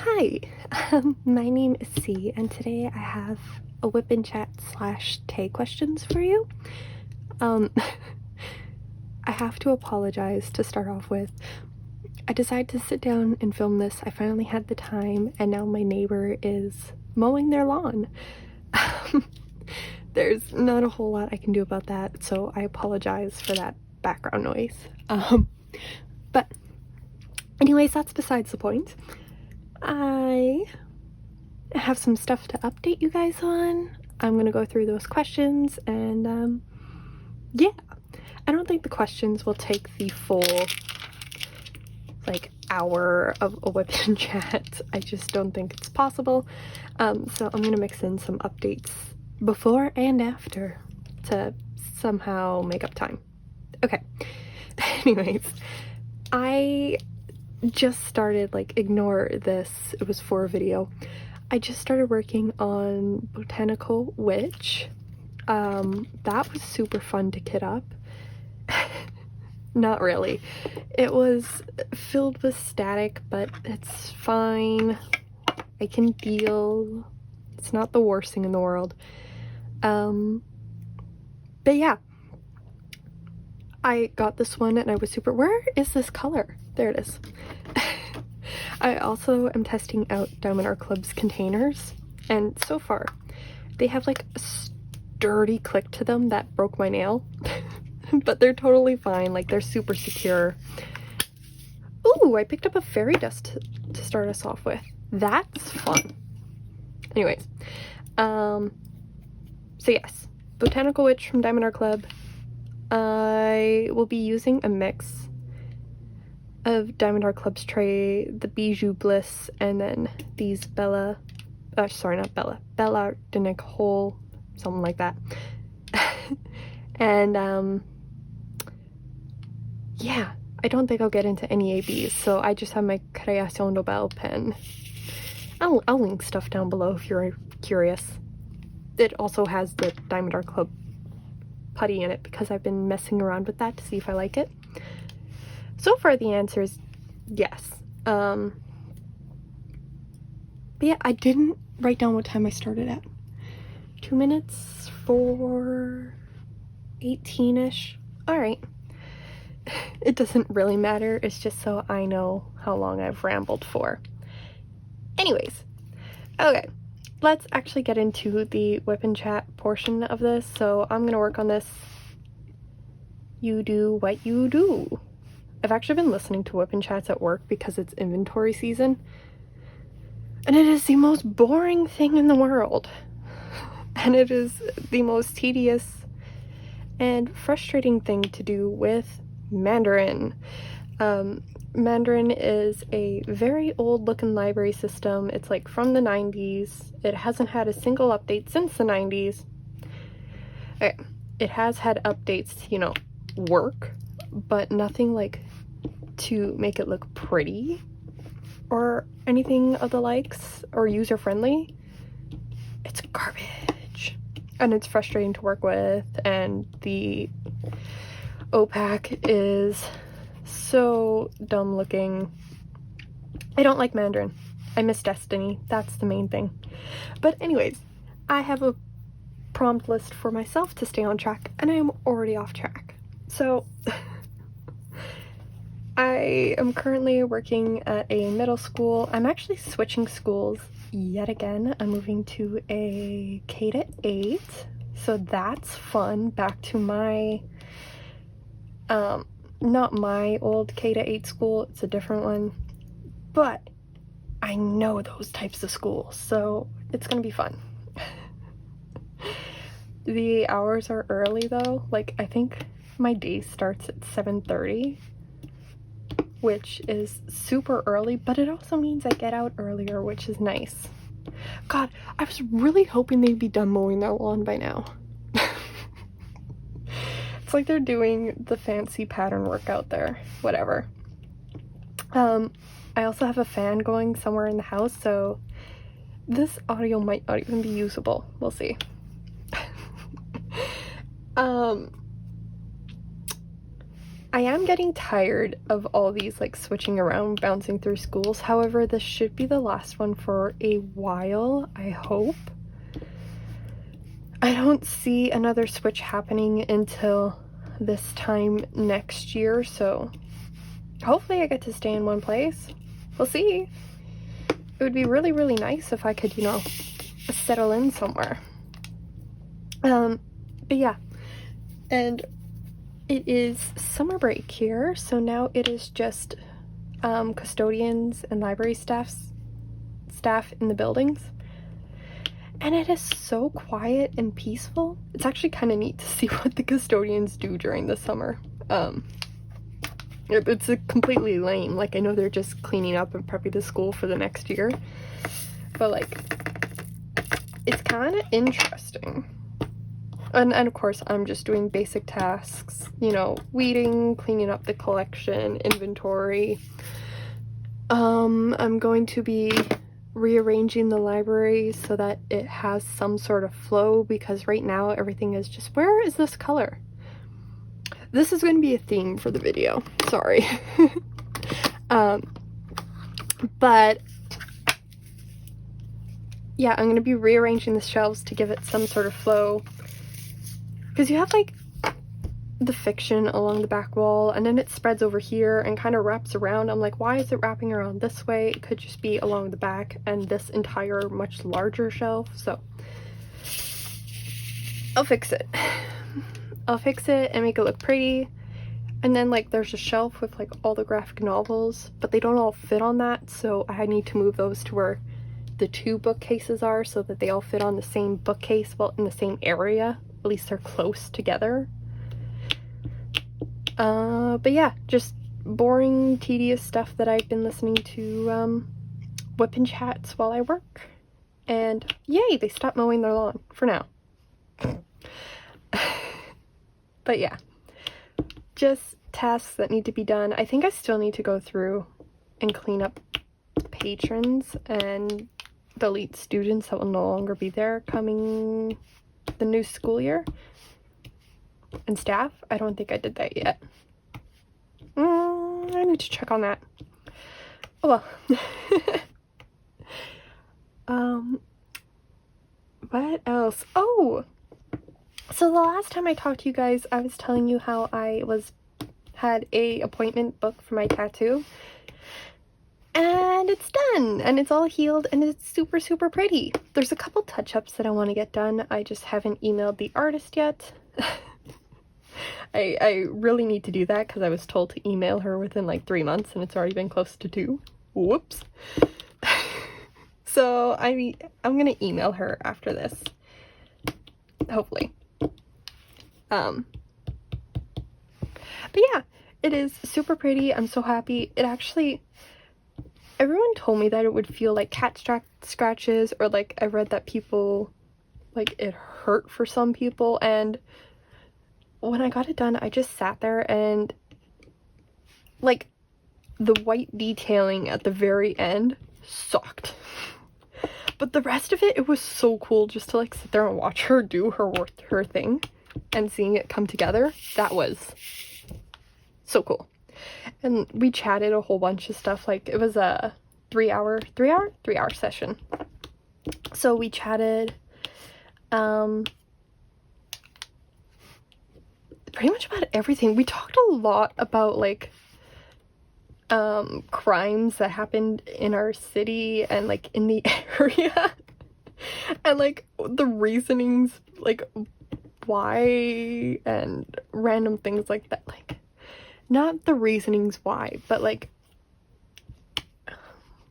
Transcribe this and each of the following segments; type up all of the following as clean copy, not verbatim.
Hi, my name is C, and today I have a WIP and Chat / tag questions for you. I have to apologize to start off with. I decided to sit down and film this. I finally had the time, and now my neighbor is mowing their lawn. There's not a whole lot I can do about that, so I apologize for that background noise. But anyways, that's besides the point. I have some stuff to update you guys on. I'm gonna go through those questions, and yeah, I don't think the questions will take the full hour of a WIP and Chat. I just don't think it's possible. So I'm gonna mix in some updates before and after to somehow make up time. Okay. Anyways, I just started, ignore this, it was for a video. I just started working on Botanical Witch. That was super fun to kit up. Not really. It was filled with static, but it's fine. I can deal. It's not the worst thing in the world. But yeah. I got this one and I was super— where is this color? There it is. I also am testing out Diamondart Club's containers, and so far they have a sturdy click to them that broke my nail. But they're totally fine, they're super secure. Ooh, I picked up a fairy dust to start us off with. That's fun. Anyways, so yes, Botanical Witch from Diamondart Club. I will be using a mix of Diamondart Club's tray, the Bijou Bliss, and then these Bella de Hole, something like that. And yeah, I don't think I'll get into any ABs, so I just have my Creación de Belle pen. I'll link stuff down below if you're curious. It also has the Diamondart Club putty in it because I've been messing around with that to see if I like it. So far the answer is yes. But yeah, I didn't write down what time I started at. 2 minutes for 18-ish. Alright. It doesn't really matter, it's just so I know how long I've rambled for. Anyways, okay, let's actually get into the WIP and Chat portion of this. So I'm gonna work on this. You do what you do. I've actually been listening to WIP and Chats at work because it's inventory season, and it is the most boring thing in the world. And it is the most tedious and frustrating thing to do with Mandarin. Mandarin is a very old looking library system. It's from the 90s. It hasn't had a single update since the 90s. Okay. It has had updates to, work, but nothing to make it look pretty or anything of the likes or user-friendly. It's garbage. And it's frustrating to work with, and the OPAC is so dumb looking. I don't like Mandarin. I miss Destiny. That's the main thing. But anyways, I have a prompt list for myself to stay on track, and I am already off track. So I am currently working at a middle school. I'm actually switching schools yet again. I'm moving to a K-8, so that's fun. Back to my not my old K-8 school, it's a different one, but I know those types of schools, so it's gonna be fun. The hours are early though. I think my day starts at 7:30, which is super early, but it also means I get out earlier, which is nice. God, I was really hoping they'd be done mowing their lawn by now. It's they're doing the fancy pattern work out there. Whatever. I also have a fan going somewhere in the house, so this audio might not even be usable. We'll see. I am getting tired of all these like switching around, bouncing through schools. However, this should be the last one for a while, I hope. I don't see another switch happening until this time next year, so hopefully I get to stay in one place. We'll see. It would be really, really nice if I could, you know, settle in somewhere. But yeah, and it is summer break here, so now it is just custodians and library staff in the buildings. And it is so quiet and peaceful. It's actually kind of neat to see what the custodians do during the summer. It's completely lame. Like, I know they're just cleaning up and prepping the school for the next year. But, like, it's kind of interesting. And of course, I'm just doing basic tasks. You know, weeding, cleaning up the collection, inventory. I'm going to be rearranging the library so that it has some sort of flow, because right now everything is just, where is this color? This is going to be a theme for the video, sorry. But yeah, I'm going to be rearranging the shelves to give it some sort of flow, because you have like the fiction along the back wall, and then it spreads over here and kind of wraps around. I'm like, why is it wrapping around this way? It could just be along the back and this entire much larger shelf. So I'll fix it. I'll fix it and make it look pretty. And then like there's a shelf with like all the graphic novels, but they don't all fit on that, so I need to move those to where the two bookcases are so that they all fit on the same bookcase, well, in the same area. At least they're close together. But yeah, just boring, tedious stuff that I've been listening to WIP and Chats while I work. And yay, they stopped mowing their lawn for now. But yeah, just tasks that need to be done. I think I still need to go through and clean up patrons and delete students that will no longer be there coming the new school year. And staff, I don't think I did that yet. I need to check on that. Oh well. What else? Oh! So the last time I talked to you guys, I was telling you how I had a appointment booked for my tattoo. And it's done! And it's all healed and it's super, super pretty. There's a couple touch-ups that I want to get done. I just haven't emailed the artist yet. I really need to do that because I was told to email her within like 3 months and it's already been close to 2. Whoops. So I'm gonna email her after this. Hopefully. But yeah, it is super pretty. I'm so happy. It actually, everyone told me that it would feel like cat scratches, or like I read that people, like it hurt for some people, and when I got it done, I just sat there and like the white detailing at the very end sucked. But the rest of it, it was so cool just to like sit there and watch her do her thing and seeing it come together. That was so cool. And we chatted a whole bunch of stuff. Like it was a 3 hour session. So we chatted pretty much about everything. We talked a lot about like crimes that happened in our city and like in the area, and like the reasonings, like why, and random things like that. Like not the reasonings why, but like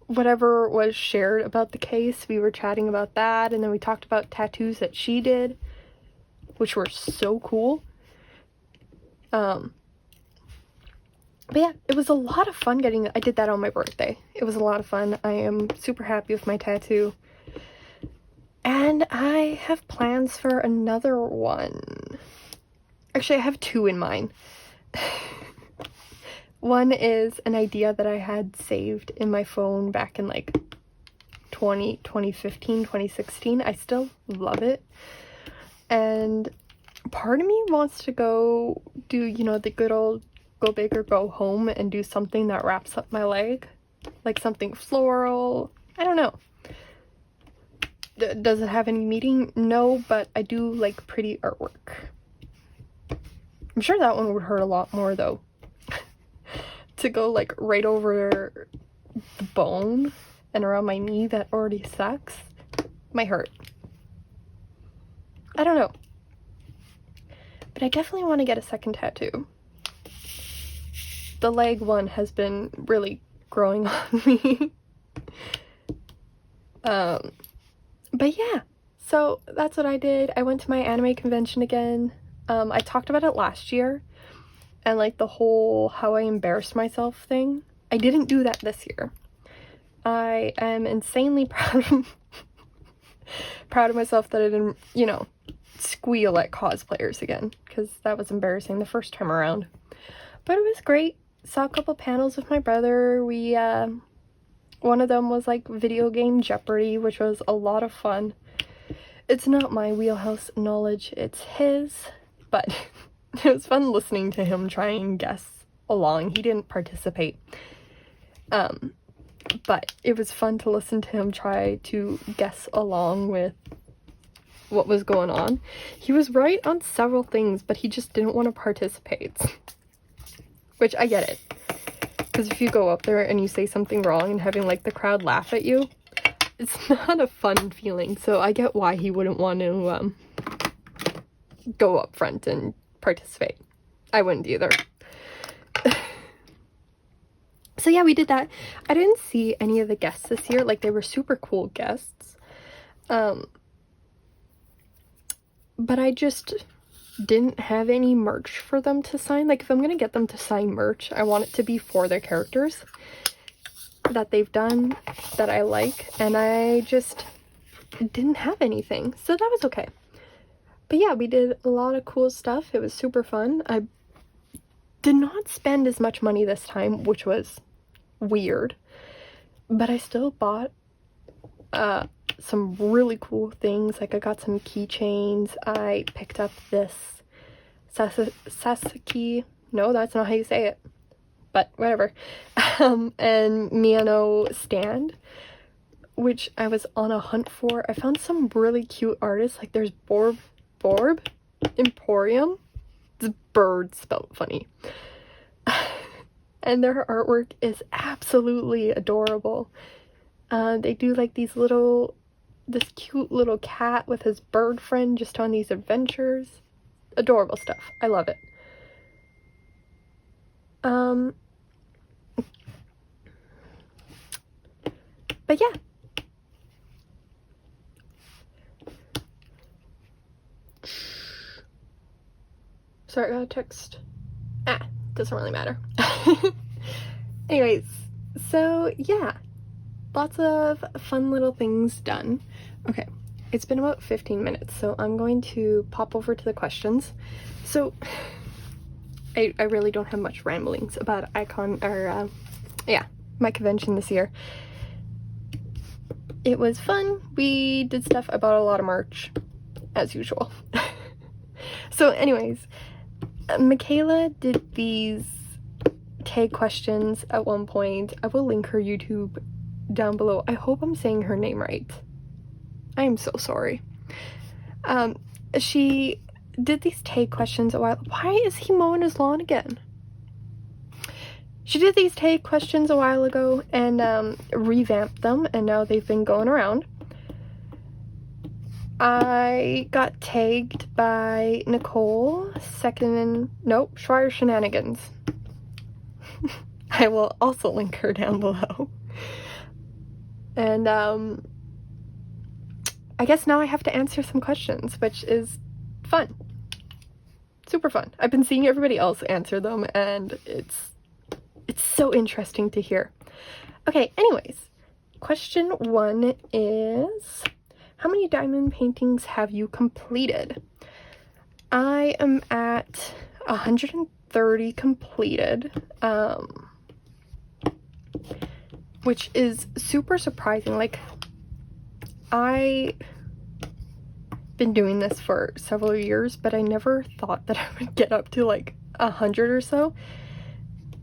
whatever was shared about the case, we were chatting about that. And then we talked about tattoos that she did, which were so cool. But yeah, it was a lot of fun I did that on my birthday. It was a lot of fun. I am super happy with my tattoo. And I have plans for another one. Actually, I have 2 in mind. One is an idea that I had saved in my phone back in like 2015, 2016. I still love it. And part of me wants to go do, you know, the good old go big or go home and do something that wraps up my leg. Like something floral. I don't know. Does it have any meaning? No, but I do like pretty artwork. I'm sure that one would hurt a lot more though. To go like right over the bone and around my knee that already sucks might hurt. I don't know. But I definitely want to get a second tattoo. The leg one has been really growing on me. But yeah, so that's what I did. I went to my anime convention again. I talked about it last year, and like the whole how I embarrassed myself thing. I didn't do that this year. I am insanely proud of myself that I didn't, you know, squeal at cosplayers again, because that was embarrassing the first time around. But it was great. Saw a couple panels with my brother. We one of them was like video game Jeopardy, which was a lot of fun. It's not my wheelhouse knowledge, it's his, but it was fun listening to him try and guess along. He didn't participate. But it was fun to listen to him try to guess along with what was going on. He was right on several things, but he just didn't want to participate. Which, I get it. Because if you go up there and you say something wrong and having, like, the crowd laugh at you, it's not a fun feeling. So I get why he wouldn't want to, go up front and participate. I wouldn't either. So yeah, we did that. I didn't see any of the guests this year. Like, they were super cool guests. But I just didn't have any merch for them to sign. Like, if I'm gonna get them to sign merch, I want it to be for their characters that they've done that I like, and I just didn't have anything, so that was okay. But yeah, we did a lot of cool stuff. It was super fun. I did not spend as much money this time, which was weird, but I still bought some really cool things. Like, I got some keychains. I picked up this Sasuke, no, that's not how you say it, but whatever, and Miano stand, which I was on a hunt for. I found some really cute artists. Like, there's Borb Emporium. It's bird spelled funny. And their artwork is absolutely adorable. They do like this cute little cat with his bird friend just on these adventures. Adorable stuff. I love it. But yeah. Sorry, I got a text. Doesn't really matter. Anyways, so yeah. Lots of fun little things done. Okay, it's been about 15 minutes, so I'm going to pop over to the questions. So, I really don't have much ramblings about my convention this year. It was fun. We did stuff. I bought a lot of merch, as usual. So anyways, Michaela did these tag questions at one point. I will link her YouTube down below. I hope I'm saying her name right. I am so sorry. She did these tag questions a while. Why is he mowing his lawn again? She did these tag questions a while ago and revamped them, and now they've been going around. I got tagged by Nicole, Schreier Shenanigans. I will also link her down below. And I guess now I have to answer some questions, which is fun. Super fun. I've been seeing everybody else answer them, and it's so interesting to hear. Okay, anyways, question 1 is, how many diamond paintings have you completed? I am at 130 completed, which is super surprising. Like, I've been doing this for several years, but I never thought that I would get up to like 100 or so.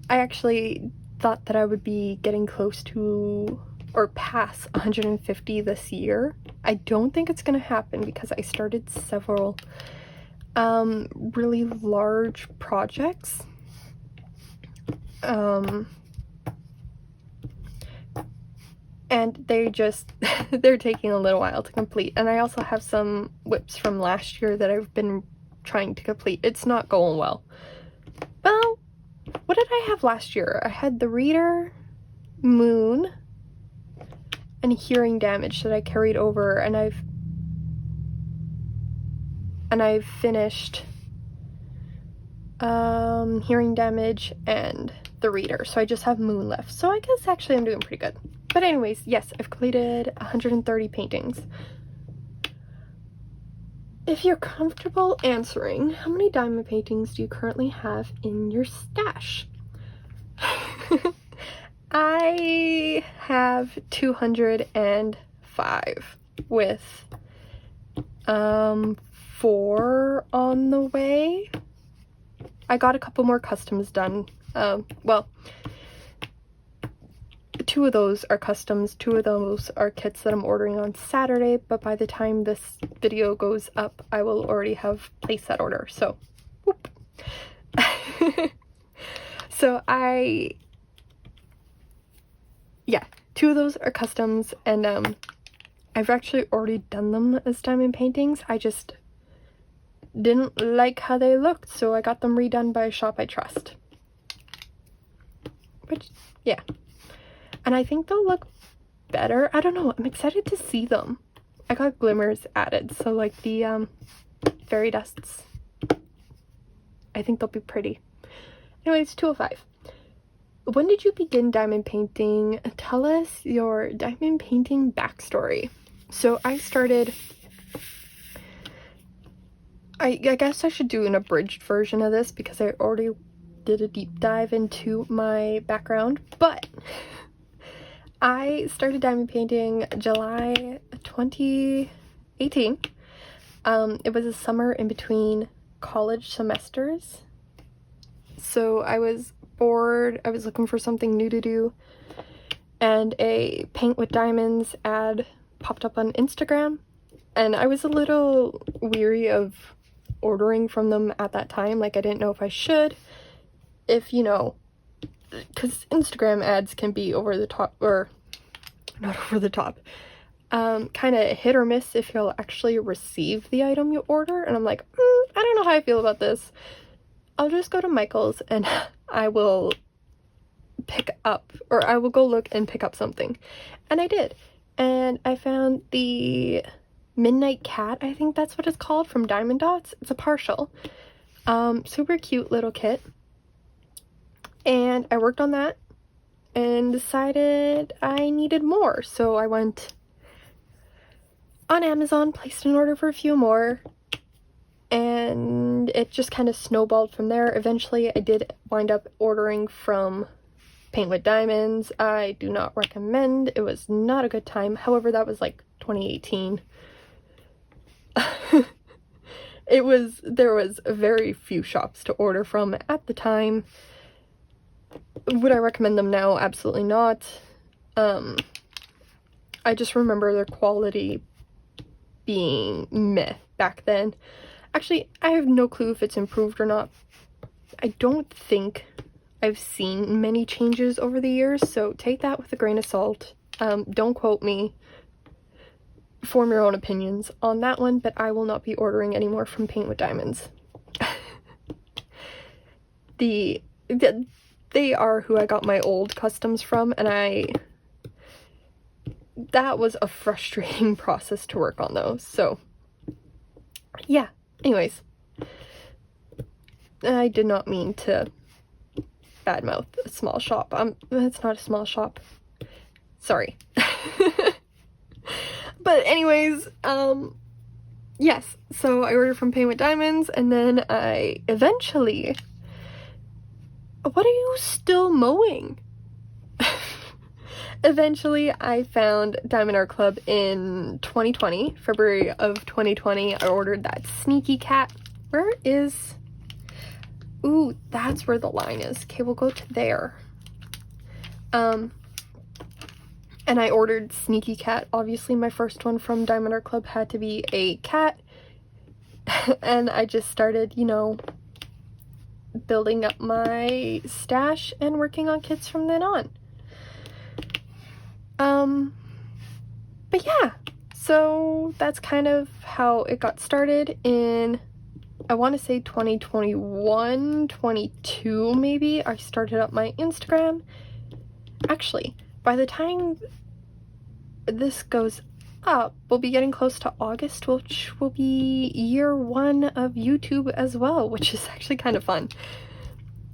I actually thought that I would be getting close to or past 150 this year. I don't think it's gonna happen because I started several really large projects. And they just they're taking a little while to complete. And I also have some WIPs from last year that I've been trying to complete. It's not going well. Well, what did I have last year? I had the reader, moon, and hearing damage that I carried over, and I've finished hearing damage and the reader, so I just have moon left. So I guess actually I'm doing pretty good. But anyways, yes, I've completed 130 paintings. If you're comfortable answering, how many diamond paintings do you currently have in your stash? I have 205 with 4 on the way. I got a couple more customs done. Well, 2 of those are customs, 2 of those are kits that I'm ordering on Saturday, but by the time this video goes up, I will already have placed that order, so whoop. So yeah, 2 of those are customs, and I've actually already done them as diamond paintings. I just didn't like how they looked, so I got them redone by a shop I trust. Which, yeah. And I think they'll look better. I don't know. I'm excited to see them. I got glimmers added, so like the fairy dusts. I think they'll be pretty. Anyways, 205. When did you begin diamond painting? Tell us your diamond painting backstory. So I started... I guess I should do an abridged version of this because I already did a deep dive into my background, but I started diamond painting July 2018. It was a summer in between college semesters, so I was bored. I was looking for something new to do, and a Paint with Diamonds ad popped up on Instagram, and I was a little weary of ordering from them at that time. Like, I didn't know if I should, if, you know, because Instagram ads can be over the top, or not over the top, kind of hit or miss if you'll actually receive the item you order. And I'm like, I don't know how I feel about this. I'll just go to Michael's and I will pick up, or I will go look and pick up something. And I did, and I found the Midnight Cat, I think that's what it's called, from Diamond Dots. It's a partial. Super cute little kit. And I worked on that and decided I needed more. So I went on Amazon, placed an order for a few more, and it just kind of snowballed from there. Eventually I did wind up ordering from Paint with Diamonds. I do not recommend. It was not a good time. However, that was like 2018. There was very few shops to order from at the time. Would I recommend them now? Absolutely not. I just remember their quality being meh back then. Actually, I have no clue if it's improved or not. I don't think I've seen many changes over the years, so take that with a grain of salt. Don't quote me. Form your own opinions on that one, but I will not be ordering anymore from Paint with Diamonds. They are who I got my old customs from, and that was a frustrating process to work on those. So yeah, anyways, I did not mean to badmouth a small shop. It's not a small shop. Sorry. But anyways, yes, so I ordered from Paint with Diamonds, and then I eventually... What are you still mowing? Eventually, I found Diamond Art Club in 2020, February of 2020. I ordered that sneaky cat. Where is... Ooh, that's where the line is. Okay, we'll go to there. And I ordered Sneaky Cat. Obviously, my first one from Diamond Art Club had to be a cat. And I just started, you know, building up my stash and working on kits from then on. But yeah, so that's kind of how it got started in, I want to say 2021, 22 maybe. I started up my Instagram. Actually, by the time this goes up, we'll be getting close to August, which will be year 1 of YouTube as well, which is actually kind of fun.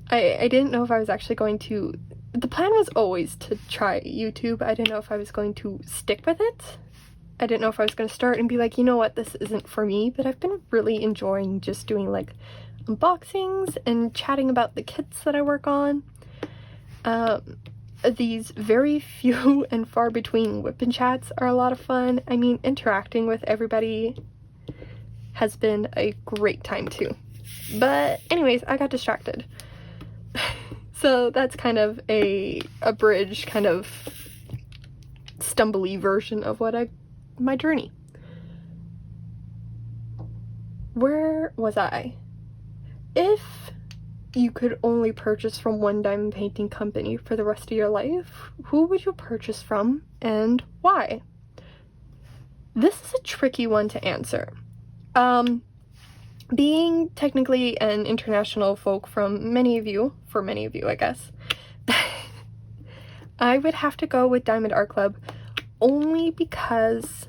I didn't know if I was actually going to, the plan was always to try YouTube. I didn't know if I was going to stick with it. I didn't know if I was going to start and be like, you know what, this isn't for me, but I've been really enjoying just doing like unboxings and chatting about the kits that I work on. These very few and far between WIP and Chats are a lot of fun. I mean, interacting with everybody has been a great time too. But anyways, I got distracted. So that's kind of a abridged, kind of stumbly version of what my journey. Where was I? If you could only purchase from one diamond painting company for the rest of your life, who would you purchase from and why? This is a tricky one to answer. Being technically an international folk for many of you, I guess, I would have to go with Diamond Art Club only because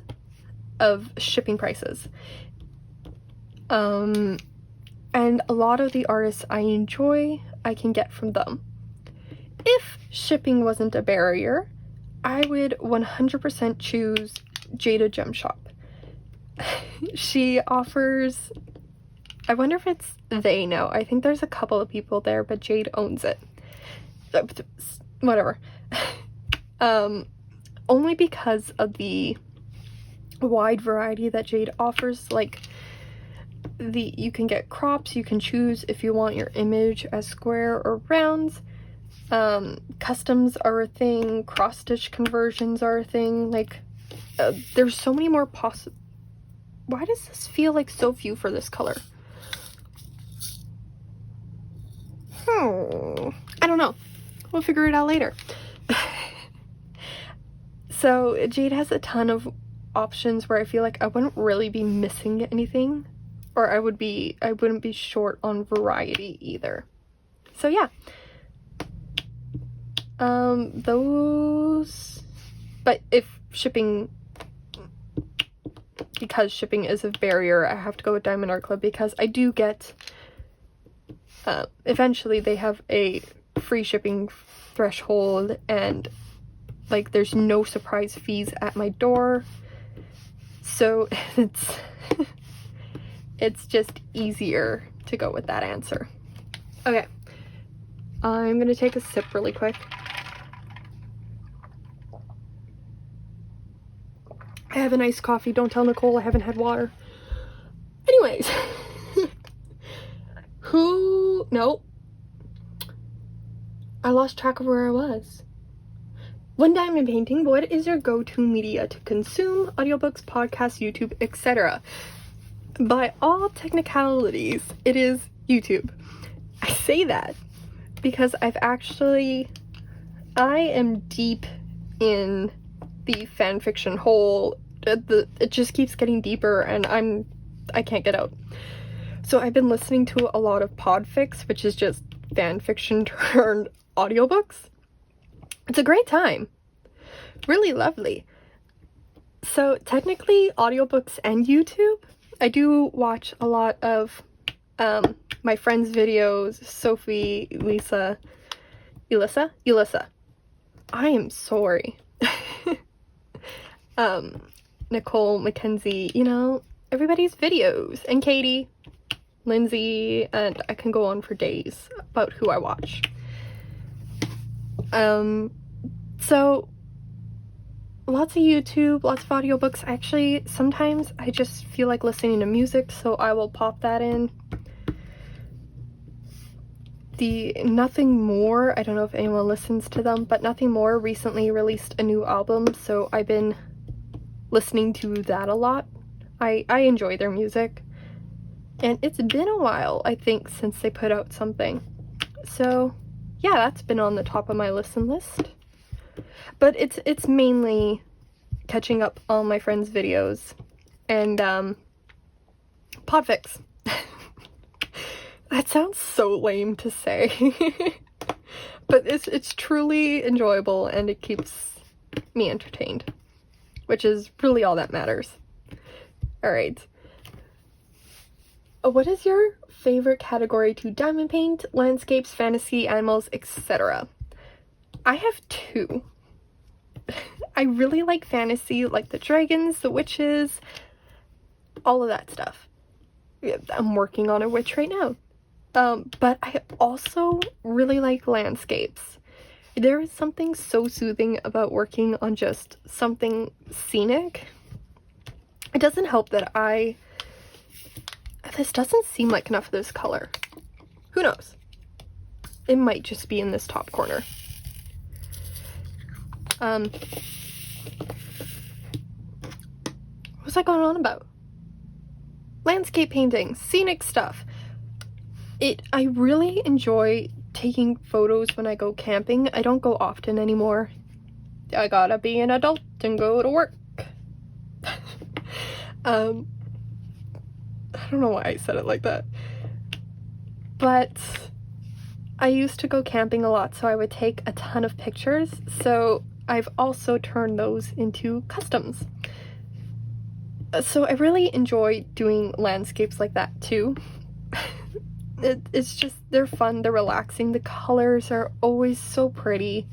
of shipping prices. And a lot of the artists I enjoy, I can get from them. If shipping wasn't a barrier, I would 100% choose Jada Gem Shop. She offers, I wonder if it's they now. I think there's a couple of people there, but Jade owns it. Whatever. Only because of the wide variety that Jade offers. Like, you can get crops, you can choose if you want your image as square or rounds. Customs are a thing, cross-stitch conversions are a thing. Like, there's so many more Why does this feel like so few for this color? I don't know. We'll figure it out later. So Jade has a ton of options where I feel like I wouldn't really be missing anything, or I wouldn't be short on variety either. So yeah. But if shipping, because shipping is a barrier, I have to go with Diamond Art Club because I do get, eventually they have a free shipping threshold, and like there's no surprise fees at my door, so it's just easier to go with that answer. Okay, I'm gonna take a sip really quick. I have an iced coffee. Don't tell Nicole I haven't had water. Anyways. Nope. I lost track of where I was. When diamond painting, what is your go-to media to consume? Audiobooks, podcasts, YouTube, etc. By all technicalities, it is YouTube. I say that because I am deep in the fanfiction hole. It just keeps getting deeper, and I can't get out. So I've been listening to a lot of podfics, which is just fanfiction turned audiobooks. It's a great time. Really lovely. So technically audiobooks and YouTube. I do watch a lot of my friends' videos, Sophie, Elissa. I am sorry. Nicole, Mackenzie, you know, everybody's videos, and Katie, Lindsay, and I can go on for days about who I watch. So lots of YouTube, lots of audiobooks. Actually, sometimes I just feel like listening to music, so I will pop that in. the Nothing More, I don't know if anyone listens to them, but Nothing More recently released a new album, so I've been listening to that a lot. I enjoy their music, and it's been a while, I think, since they put out something. So yeah, that's been on the top of my listen list. But it's mainly catching up on my friends' videos and podfics. That sounds so lame to say. But it's truly enjoyable, and it keeps me entertained, which is really all that matters. Alright. What is your favorite category to diamond paint? Landscapes, fantasy, animals, etc. I have two. I really like fantasy, like the dragons, the witches, all of that stuff. I'm working on a witch right now. But I also really like landscapes. There is something so soothing about working on just something scenic. It doesn't help that this doesn't seem like enough of this color. Who knows? It might just be in this top corner. What was I going on about? Landscape painting, scenic stuff. I really enjoy taking photos when I go camping. I don't go often anymore. I gotta be an adult and go to work. I don't know why I said it like that. But I used to go camping a lot, so I would take a ton of pictures. So I've also turned those into customs. So I really enjoy doing landscapes like that too. It's just, they're fun, they're relaxing, the colors are always so pretty,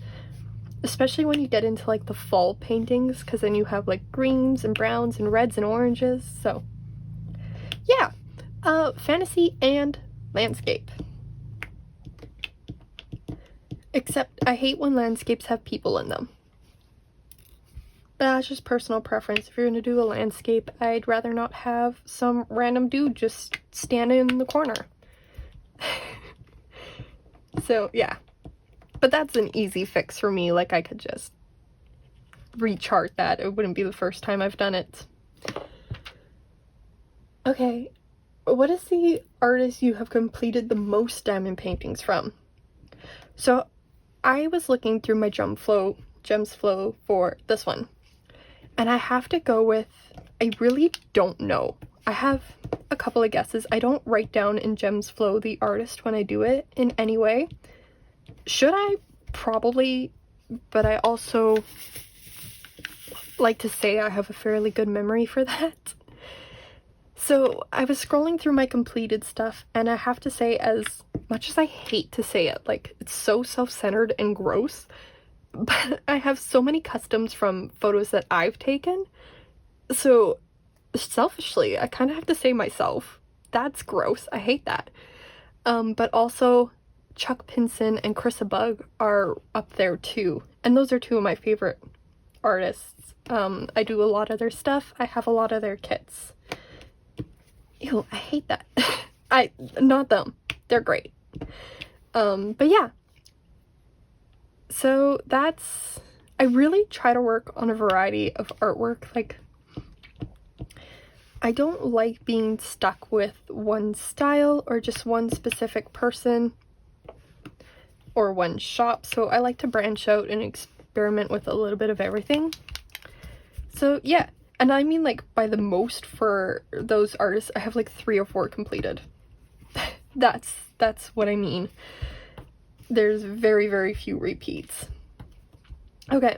especially when you get into like the fall paintings, because then you have like greens and browns and reds and oranges. So yeah, fantasy and landscape. Except I hate when landscapes have people in them. But that's just personal preference. If you're gonna do a landscape, I'd rather not have some random dude just standing in the corner. So yeah, but that's an easy fix for me. Like, I could just rechart that. It wouldn't be the first time I've done it. Okay, what is the artist you have completed the most diamond paintings from? So I was looking through my gems flow for this one, and I have to go with, I really don't know. I have a couple of guesses. I don't write down in gems flow the artist when I do it in any way. Should I? Probably, but I also like to say I have a fairly good memory for that. So I was scrolling through my completed stuff, and I have to say, as much as I hate to say it, like, it's so self-centered and gross, but I have so many customs from photos that I've taken. So selfishly, I kind of have to say myself. That's gross. I hate that. But also Chuck Pinson and Chris Bug are up there too. And those are two of my favorite artists. I do a lot of their stuff. I have a lot of their kits. Ew, I hate that. Not them. They're great. But yeah. So I really try to work on a variety of artwork. Like, I don't like being stuck with one style or just one specific person or one shop. So I like to branch out and experiment with a little bit of everything. So yeah. And I mean, like, by the most for those artists, I have like 3 or 4 completed. That's what I mean. There's very, very few repeats. Okay.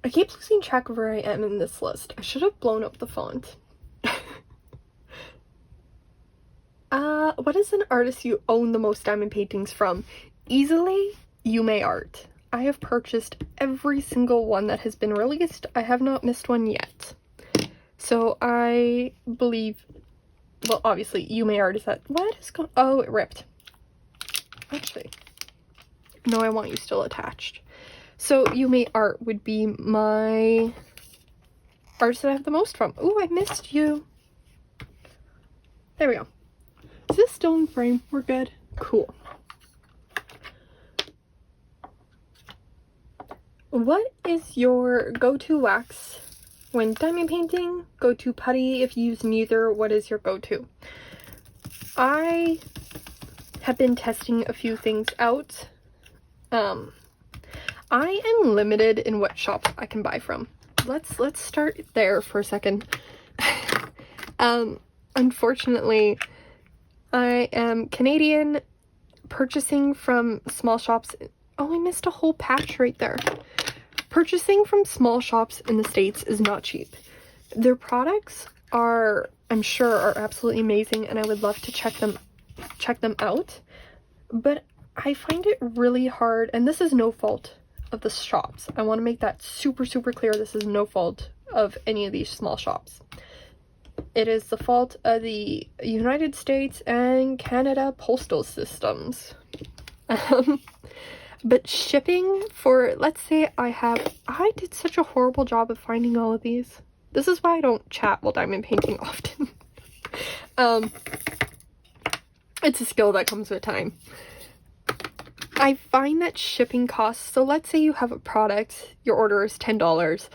I keep losing track of where I am in this list. I should have blown up the font. What is an artist you own the most diamond paintings from? Easily, Yume Art. I have purchased every single one that has been released. I have not missed one yet. So I believe, well, obviously, Yume Art is that. What is going, oh, it ripped. Actually, no, I want you still attached. So Yume Art would be my artist that I have the most from. Oh, I missed you. There we go. So this still in frame? We're good. Cool. What is your go-to wax when diamond painting? Go-to putty? If you use neither, what is your go-to? I have been testing a few things out. I am limited in what shops I can buy from. Let's start there for a second. Unfortunately, I am Canadian, purchasing from small shops. Oh, I missed a whole patch right there. Purchasing from small shops in the States is not cheap. Their products are, I'm sure, are absolutely amazing, and I would love to check them out. But I find it really hard, and this is no fault of the shops. I want to make that super, super clear. This is no fault of any of these small shops. It is the fault of the United States and Canada postal systems. But shipping for, let's say I did such a horrible job of finding all of these. This is why I don't chat while diamond painting often. It's a skill that comes with time. I find that shipping costs, so let's say you have a product, your order is $10.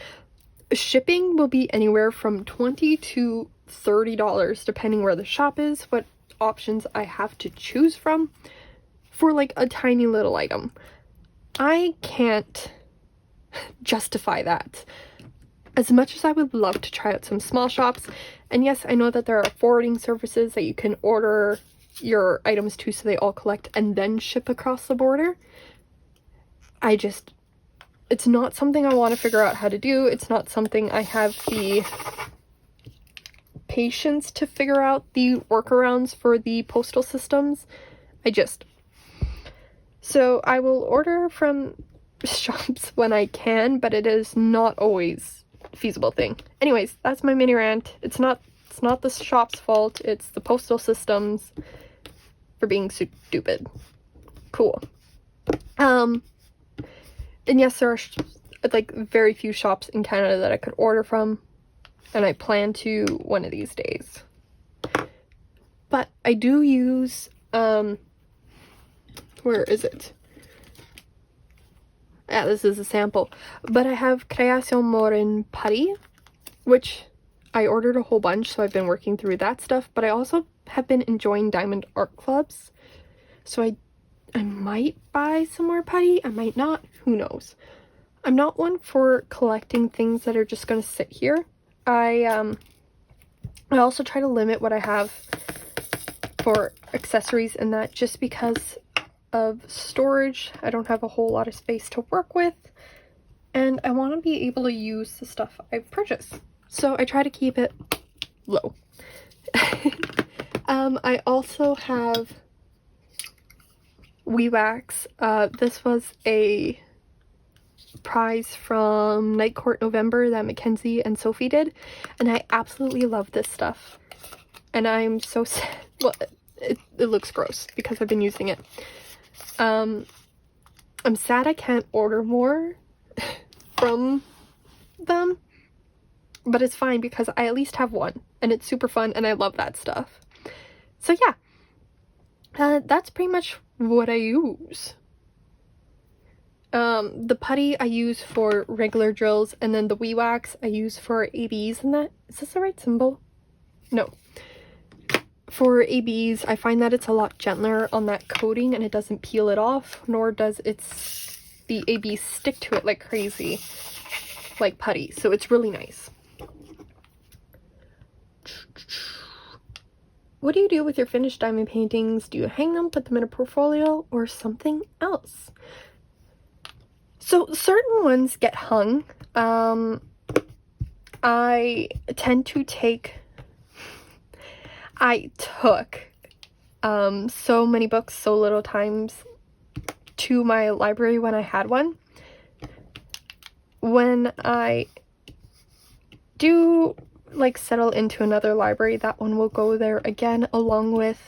Shipping will be anywhere from $20 to $30, depending where the shop is, what options I have to choose from for like a tiny little item. I can't justify that. As much as I would love to try out some small shops, and yes, I know that there are forwarding services that you can order your items to so they all collect and then ship across the border. It's not something I want to figure out how to do. It's not something I have the patience to figure out the workarounds for the postal systems. So I will order from shops when I can, but it is not always a feasible thing. Anyways, that's my mini rant. It's not the shop's fault. It's the postal systems for being stupid. Cool. And yes, there are like very few shops in Canada that I could order from, and I plan to one of these days. But I do use where is it? Yeah, this is a sample. But I have Creación Morin Putty, which I ordered a whole bunch, so I've been working through that stuff. But I also have been enjoying diamond art clubs, so I might buy some more putty. I might not. Who knows? I'm not one for collecting things that are just going to sit here. I also try to limit what I have for accessories and that, just because of storage. I don't have a whole lot of space to work with, and I want to be able to use the stuff I've purchased. So I try to keep it low. I also have wax. This was a prize from Night Court November that Mackenzie and Sophie did, and I absolutely love this stuff. And I'm so sad. Well, it looks gross because I've been using it. I'm sad I can't order more from them, but it's fine because I at least have one, and it's super fun, and I love that stuff. So yeah, that's pretty much what I use. The putty I use for regular drills, and then the wax I use for ABs and that. Is this the right symbol? No. For ABs, I find that it's a lot gentler on that coating and it doesn't peel it off, nor does the ABs stick to it like crazy, like putty. So it's really nice. What do you do with your finished diamond paintings? Do you hang them, put them in a portfolio, or something else? So certain ones get hung. I took so many books so little times to my library when I had one. When I do like settle into another library, that one will go there again, along with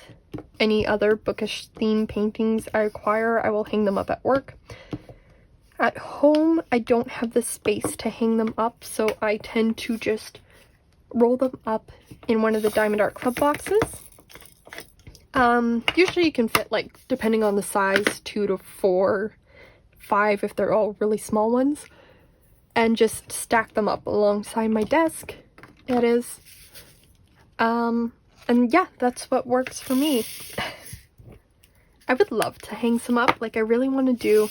any other bookish theme paintings I acquire. I will hang them up at work. At home, I don't have the space to hang them up, so I tend to just roll them up in one of the Diamond Art Club boxes. Usually you can fit, like, depending on the size, 2 to 4, 5 if they're all really small ones, and just stack them up alongside my desk. That is. And yeah, that's what works for me. I would love to hang some up. Like, I really want to do,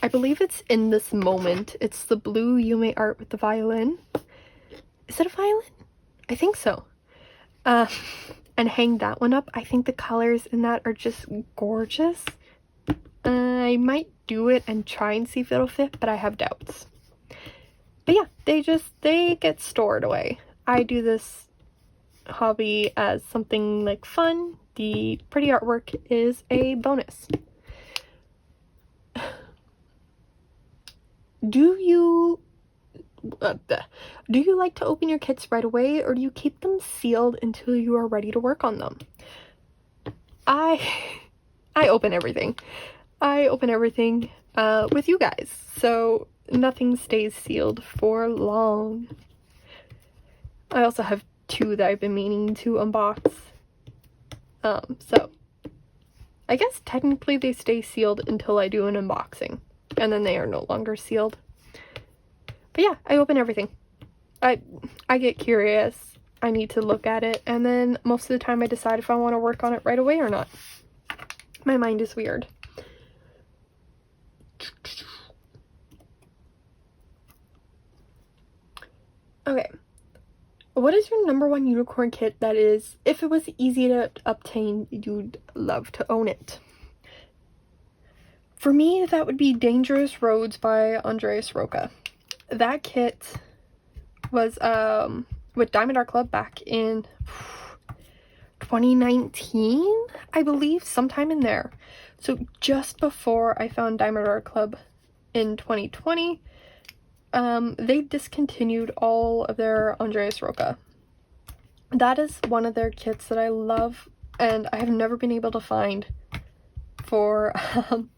I believe it's In This Moment. It's the blue Yume art with the violin. Is it a violin? I think so. And hang that one up. I think the colors in that are just gorgeous. I might do it and try and see if it'll fit, but I have doubts. But yeah, they get stored away. I do this hobby as something like fun. The pretty artwork is a bonus. Do you like to open your kits right away, or do you keep them sealed until you are ready to work on them? I open everything. I open everything with you guys, so nothing stays sealed for long. I also have 2 that I've been meaning to unbox. So I guess technically they stay sealed until I do an unboxing, and then they are no longer sealed. But yeah, I open everything. I get curious. I need to look at it, and then most of the time I decide if I want to work on it right away or not. My mind is weird. Okay. What is your #1 unicorn kit that is, if it was easy to obtain, you'd love to own it? For me, that would be Dangerous Roads by Andreas Roca. That kit was with Diamond Art Club back in 2019, I believe, sometime in there. So just before I found Diamond Art Club in 2020, they discontinued all of their Andreas Roca. That is one of their kits that I love, and I have never been able to find for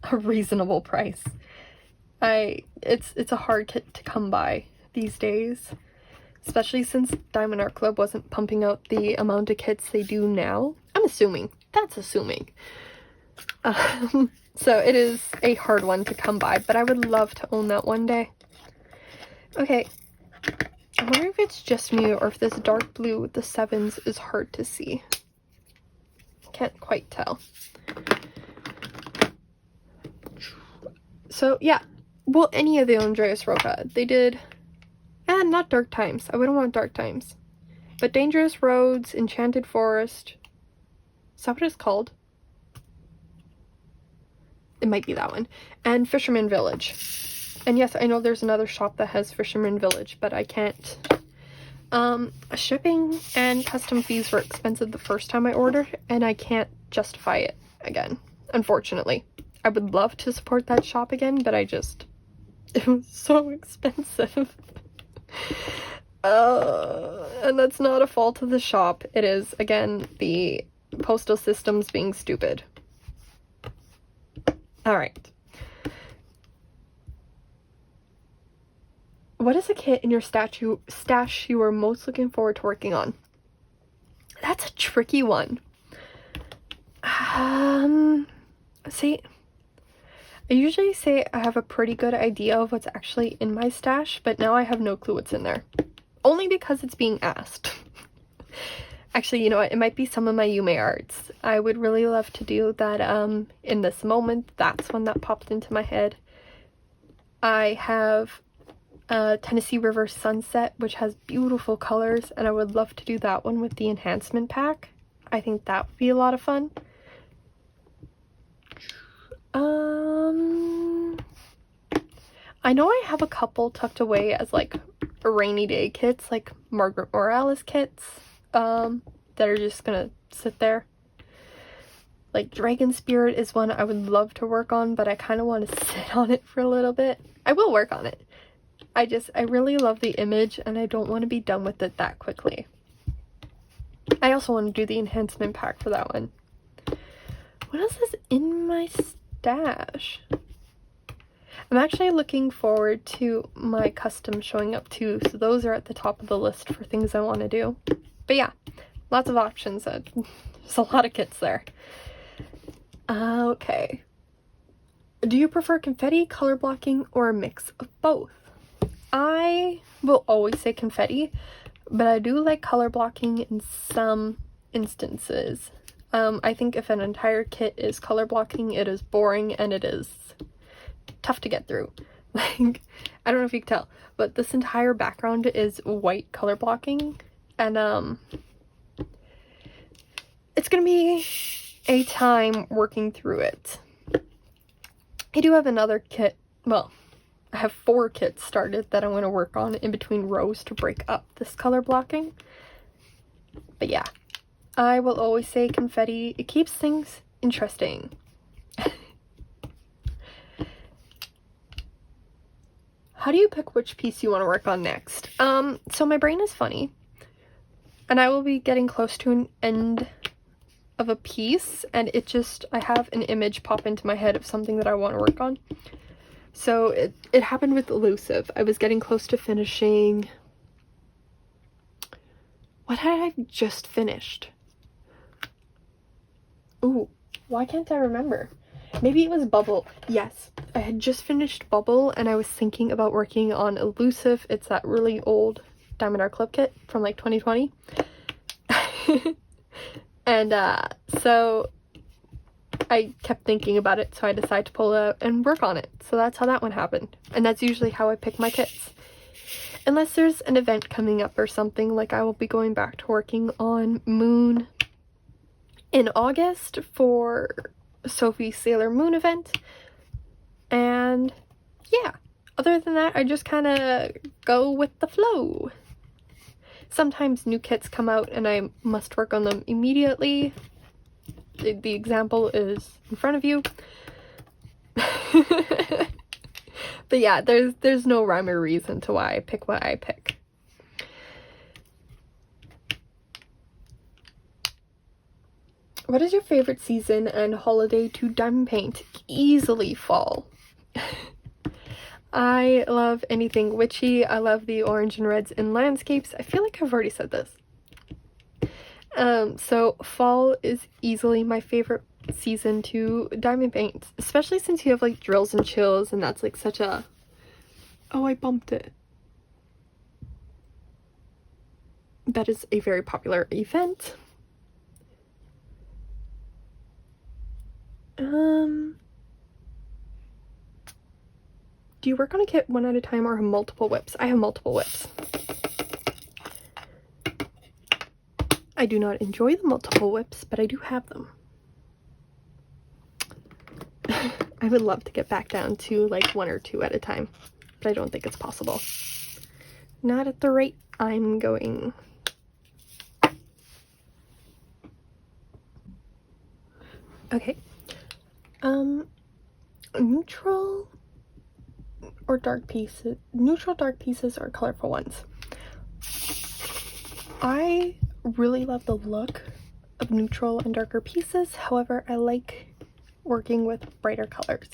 a reasonable price. It's a hard kit to come by these days, especially since Diamond Art Club wasn't pumping out the amount of kits they do now. I'm assuming. That's assuming. So it is a hard one to come by, but I would love to own that one day. Okay, I wonder if it's just me or if this dark blue with the 7s is hard to see. Can't quite tell. So yeah, well, any of the Andreas Roca. They did, not Dark Times. I wouldn't want Dark Times. But Dangerous Roads, Enchanted Forest. Is that what it's called? It might be that one. And Fisherman Village. And yes, I know there's another shop that has Fisherman Village, but I can't. Shipping and custom fees were expensive the first time I ordered, and I can't justify it again, unfortunately. I would love to support that shop again, but it was so expensive. And that's not a fault of the shop. It is, again, the postal systems being stupid. Alright. What is a kit in your stash you are most looking forward to working on? That's a tricky one. See, I usually say I have a pretty good idea of what's actually in my stash, but now I have no clue what's in there. Only because it's being asked. Actually, you know what? It might be some of my Yume arts. I would really love to do that In This Moment. That's one that popped into my head. I have Tennessee River Sunset, which has beautiful colors, and I would love to do that one with the enhancement pack. I think that would be a lot of fun. I know I have a couple tucked away as like rainy day kits, like Margaret Morales kits, that are just gonna sit there. Like Dragon Spirit is one I would love to work on, but I kind of want to sit on it for a little bit. I will work on it. I really love the image, and I don't want to be done with it that quickly. I also want to do the enhancement pack for that one. What else is in my stash? I'm actually looking forward to my custom showing up too, so those are at the top of the list for things I want to do. But yeah, lots of options. There's a lot of kits there. Okay. Do you prefer confetti, color blocking, or a mix of both? I will always say confetti, but I do like color blocking in some instances. I think if an entire kit is color blocking, it is boring and it is tough to get through. Like, I don't know if you can tell, but this entire background is white color blocking, and it's gonna be a time working through it. I do have another kit, well, I have 4 kits started that I'm going to work on in between rows to break up this color blocking. But yeah, I will always say confetti. It keeps things interesting. How do you pick which piece you want to work on next? So my brain is funny, and I will be getting close to an end of a piece, and I have an image pop into my head of something that I want to work on. So it happened with Elusive. I was getting close to finishing... What had I just finished? Ooh, why can't I remember? Maybe it was Bubble. Yes, I had just finished Bubble, and I was thinking about working on Elusive. It's that really old diamondart clip kit from like 2020. And so I kept thinking about it, so I decided to pull it out and work on it. So that's how that one happened. And that's usually how I pick my kits. Unless there's an event coming up or something, like I will be going back to working on Moon in August for Sophie's Sailor Moon event. And yeah, other than that, I just kind of go with the flow. Sometimes new kits come out and I must work on them immediately. The example is in front of you. But yeah, there's no rhyme or reason to why I pick what I pick. What is your favorite season and holiday to diamond paint? Easily fall. I love anything witchy. I love the orange and reds in landscapes. I feel like I've already said this. So fall is easily my favorite season to diamond paint, especially since you have like drills and chills, and that's like such a... Oh, I bumped it. That is a very popular event. Do you work on a kit one at a time or have multiple whips? I have multiple whips. I do not enjoy the multiple whips, but I do have them. I would love to get back down to like 1 or 2 at a time, but I don't think it's possible. Not at the rate I'm going. Okay. Neutral or dark pieces. Neutral dark pieces or colorful ones. I really love the look of neutral and darker pieces. However, I like working with brighter colors.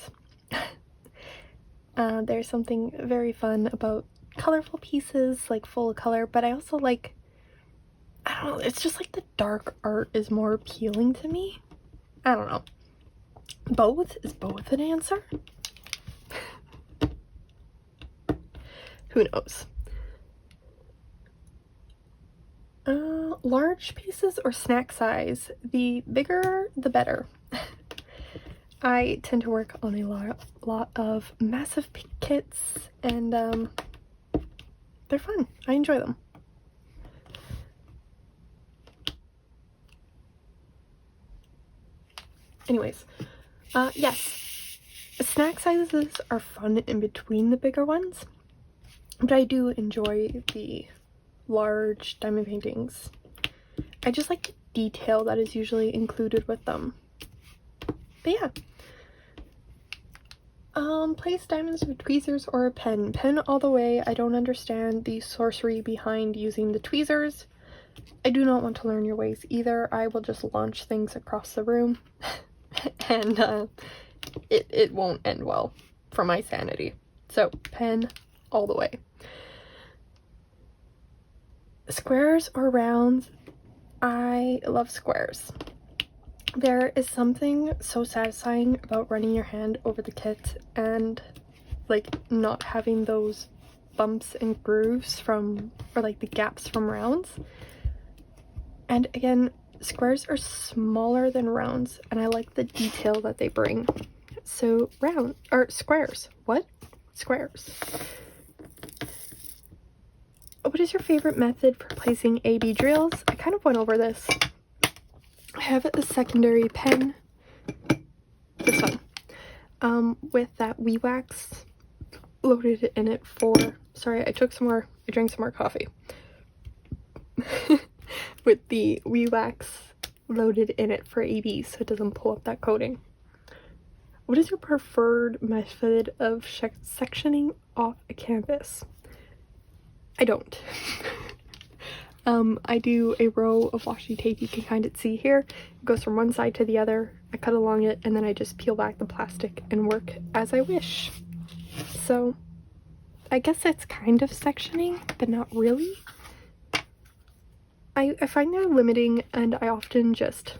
There's something very fun about colorful pieces, like full of color, but I also like, I don't know, it's just like the dark art is more appealing to me. I don't know. Both? Is both an answer? Who knows? Large pieces or snack size? The bigger, the better. I tend to work on a lot of massive kits, and they're fun. I enjoy them. Anyways, yes, snack sizes are fun in between the bigger ones, but I do enjoy the large diamond paintings. I just like the detail that is usually included with them. But yeah. Place diamonds with tweezers or a pen. Pen all the way. I don't understand the sorcery behind using the tweezers. I do not want to learn your ways either. I will just launch things across the room. And it won't end well for my sanity. So, pen all the way. Squares or rounds? I love squares. There is something so satisfying about running your hand over the kit and like not having those bumps and grooves from, or like the gaps from rounds. And again, squares are smaller than rounds, and I like the detail that they bring. So squares. What? Squares. What is your favorite method for placing A/B drills? I kind of went over this. I have a secondary pen, this one, with that wax loaded in it for, sorry, I drank some more coffee. With the wax loaded in it for AB so it doesn't pull up that coating. What is your preferred method of sectioning off a canvas? I don't. I do a row of washi tape. You can kind of see here. It goes from one side to the other. I cut along it and then I just peel back the plastic and work as I wish. So I guess that's kind of sectioning, but not really. I find that limiting, and I often just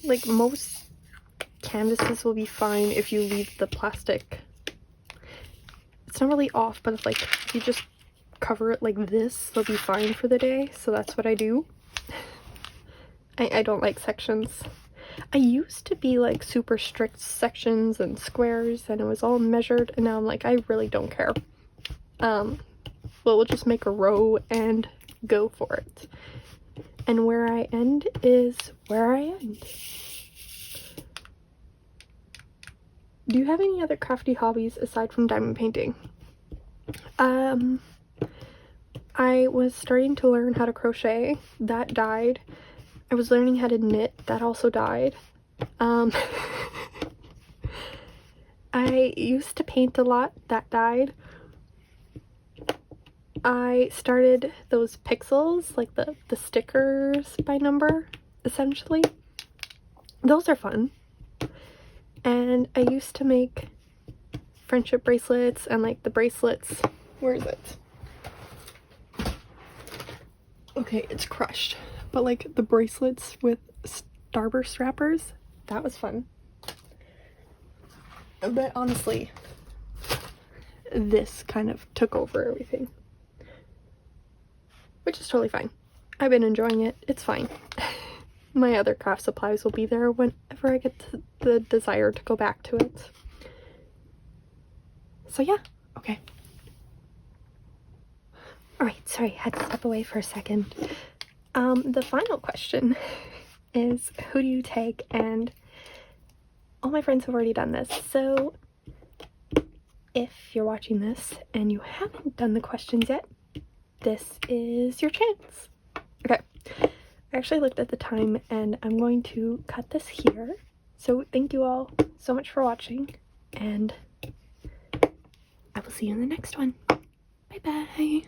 like most canvases will be fine if you leave the plastic. It's not really off, but it's like if you just cover it like this, they'll be fine for the day. So that's what I do. I don't like sections. I used to be like super strict sections and squares, and it was all measured, and now I'm like, I really don't care. Well, we'll just make a row and go for it. And where I end is where I end. Do you have any other crafty hobbies aside from diamond painting? I was starting to learn how to crochet. That died. I was learning how to knit. That also died. I used to paint a lot. That died. I started those pixels, like the stickers by number, essentially. Those are fun. And I used to make friendship bracelets and like the bracelets. Where is it? Okay, it's crushed. But like the bracelets with starburst wrappers, that was fun. But honestly, this kind of took over everything. Which is totally fine. I've been enjoying it. It's fine. My other craft supplies will be there whenever I get the desire to go back to it. So yeah, okay. Alright, sorry, had to step away for a second. The final question is, who do you tag? And all my friends have already done this, so if you're watching this and you haven't done the questions yet, this is your chance. Okay, I actually looked at the time and I'm going to cut this here. So thank you all so much for watching, and I will see you in the next one. Bye bye.